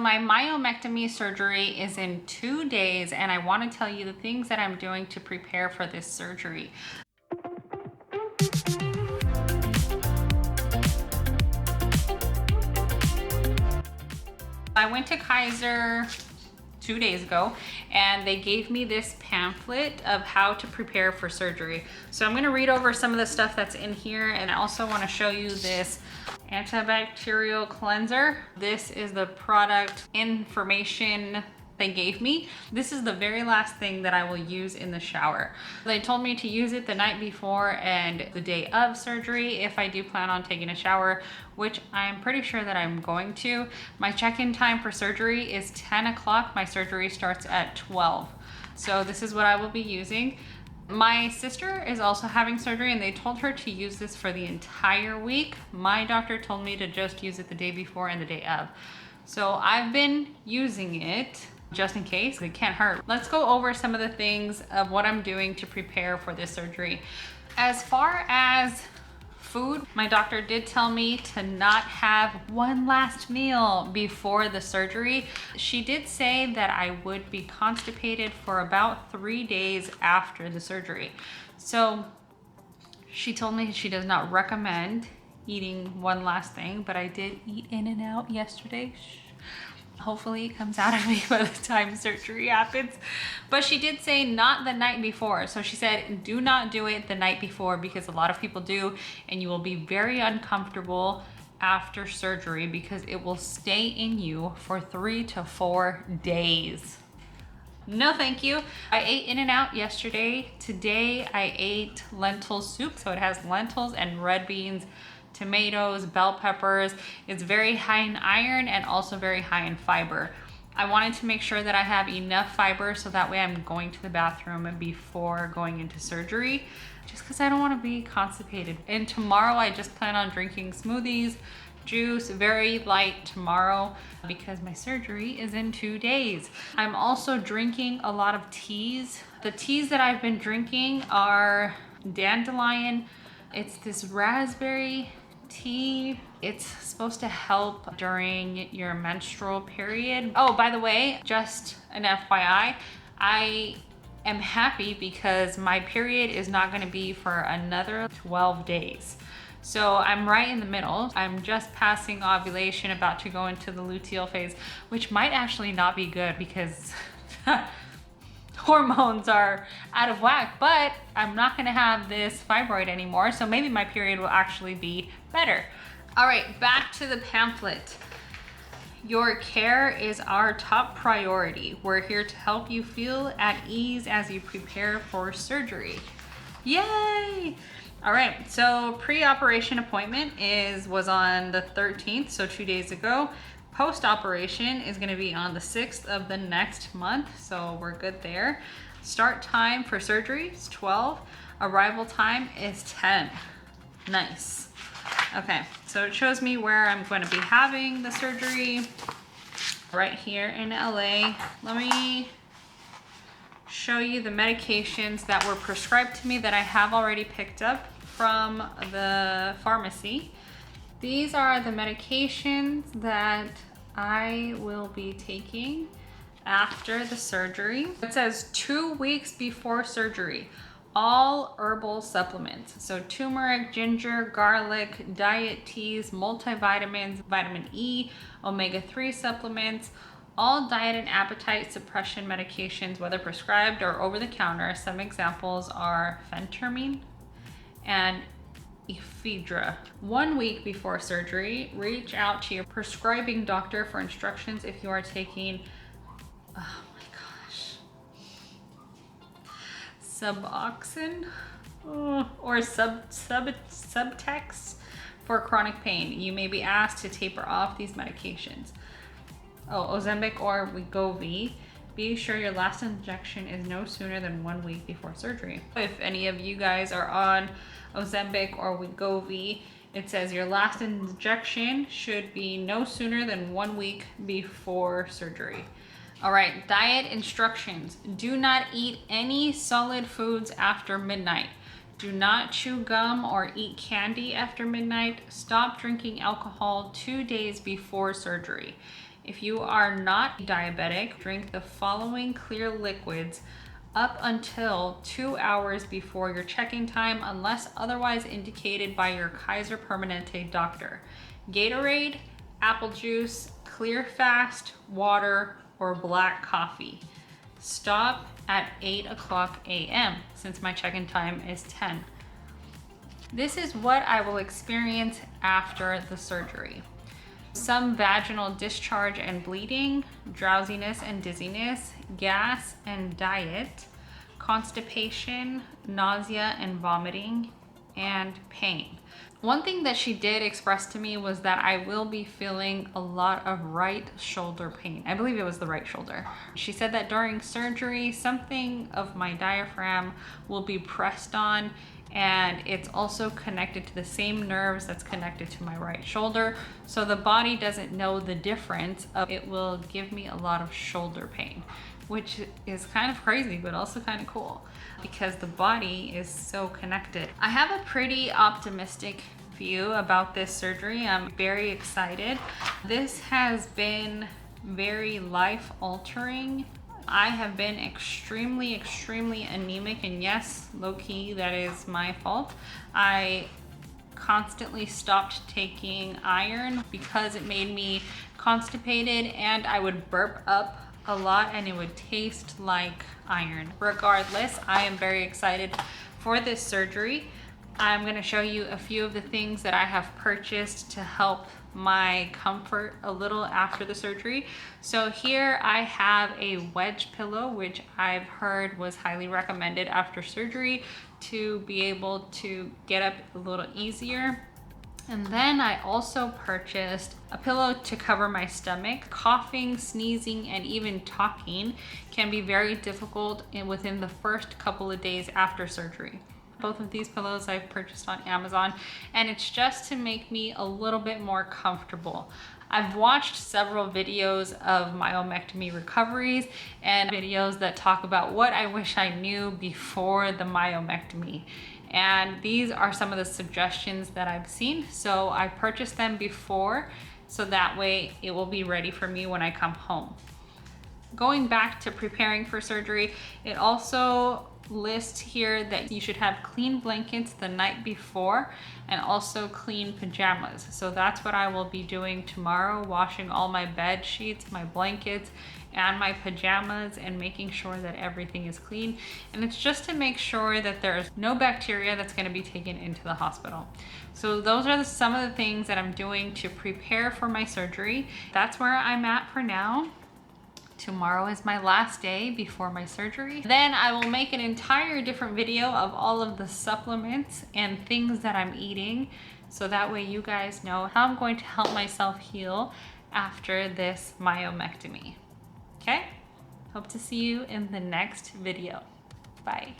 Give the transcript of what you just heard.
my myomectomy surgery is in 2 days, and I want to tell you the things that I'm doing to prepare for this surgery. I went to Kaiser 2 days ago, and they gave me this pamphlet of how to prepare for surgery. So I'm gonna read over some of the stuff that's in here, and I also wanna show you this antibacterial cleanser. This is the product information they gave me. This is the very last thing that I will use in the shower. They told me to use it the night before and the day of surgery if I do plan on taking a shower, which I'm pretty sure that I'm going to. My check-in time for surgery is 10 o'clock. My surgery starts at 12. So this is what I will be using. My sister is also having surgery, and they told her to use this for the entire week. My doctor told me to just use it the day before and the day of. So I've been using it just in case. It can't hurt. Let's go over some of the things of what I'm doing to prepare for this surgery. As far as food, my doctor did tell me to not have one last meal before the surgery. She did say that I would be constipated for about 3 days after the surgery. So she told me she does not recommend eating one last thing, but I did eat In-N-Out yesterday. Hopefully it comes out of me by the time surgery happens. But she did say not the night before. So she said, do not do it the night before, because a lot of people do, and you will be very uncomfortable after surgery because it will stay in you for 3 to 4 days. No, thank you. I ate In-N-Out yesterday. Today I ate lentil soup. So it has lentils and red beans, tomatoes, bell peppers. It's very high in iron and also very high in fiber. I wanted to make sure that I have enough fiber so that way I'm going to the bathroom before going into surgery, just because I don't want to be constipated. And tomorrow I just plan on drinking smoothies, juice, very light tomorrow because my surgery is in 2 days. I'm also drinking a lot of teas. The teas that I've been drinking are dandelion. It's this raspberry tea. It's supposed to help during your menstrual period. Oh, by the way, just an FYI, I am happy because my period is not going to be for another 12 days. So I'm right in the middle. I'm just passing ovulation, about to go into the luteal phase, which might actually not be good because hormones are out of whack, but I'm not gonna have this fibroid anymore, so maybe my period will actually be better. All right, back to the pamphlet. Your care is our top priority. We're here to help you feel at ease as you prepare for surgery. Yay! All right, so pre-operation appointment was on the 13th, so 2 days ago. Post-operation is going to be on the 6th of the next month, so we're good there. Start time for surgery is 12. Arrival time is 10. Nice. Okay, so it shows me where I'm going to be having the surgery, right here in LA. Let me show you the medications that were prescribed to me that I have already picked up from the pharmacy. These are the medications that I will be taking after the surgery. It says 2 weeks before surgery, all herbal supplements. So turmeric, ginger, garlic, diet teas, multivitamins, vitamin E, omega-3 supplements, all diet and appetite suppression medications, whether prescribed or over the counter. Some examples are phentermine and ephedra. 1 week before surgery, reach out to your prescribing doctor for instructions if you are taking, oh my gosh, Suboxone or Subtex for chronic pain. You may be asked to taper off these medications. Oh, Ozempic or Wegovy. Be sure your last injection is no sooner than 1 week before surgery. If any of you guys are on Ozempic or Wegovy, it says your last injection should be no sooner than 1 week before surgery. All right, diet instructions. Do not eat any solid foods after midnight. Do not chew gum or eat candy after midnight. Stop drinking alcohol 2 days before surgery. If you are not diabetic, drink the following clear liquids up until 2 hours before your check-in time, unless otherwise indicated by your Kaiser Permanente doctor. Gatorade, apple juice, Clear Fast, water, or black coffee. Stop at 8:00 a.m. since my check-in time is 10. This is what I will experience after the surgery. Some vaginal discharge and bleeding, drowsiness and dizziness, gas and diet, constipation, nausea and vomiting, and pain. One thing that she did express to me was that I will be feeling a lot of right shoulder pain. I believe it was the right shoulder. She said that during surgery, something of my diaphragm will be pressed on, and it's also connected to the same nerves that's connected to my right shoulder. So the body doesn't know the difference. It will give me a lot of shoulder pain, which is kind of crazy, but also kind of cool because the body is so connected. I have a pretty optimistic view about this surgery. I'm very excited. This has been very life-altering. I have been extremely anemic, and yes, low-key, that is my fault. I constantly stopped taking iron because it made me constipated, and I would burp up a lot and it would taste like iron. Regardless, I am very excited for this surgery. I'm going to show you a few of the things that I have purchased to help my comfort a little after the surgery. So here I have a wedge pillow, which I've heard was highly recommended after surgery to be able to get up a little easier. And then I also purchased a pillow to cover my stomach. Coughing, sneezing, and even talking can be very difficult within the first couple of days after surgery. Both of these pillows I've purchased on Amazon, and it's just to make me a little bit more comfortable. I've watched several videos of myomectomy recoveries and videos that talk about what I wish I knew before the myomectomy. And these are some of the suggestions that I've seen. So I purchased them before, so that way it will be ready for me when I come home. Going back to preparing for surgery, it also lists here that you should have clean blankets the night before and also clean pajamas. So that's what I will be doing tomorrow, washing all my bed sheets, my blankets, and my pajamas, and making sure that everything is clean. And it's just to make sure that there's no bacteria that's going to be taken into the hospital. So those are some of the things that I'm doing to prepare for my surgery. That's where I'm at for now. Tomorrow is my last day before my surgery. Then I will make an entire different video of all of the supplements and things that I'm eating, so that way you guys know how I'm going to help myself heal after this myomectomy. Okay? Hope to see you in the next video. Bye.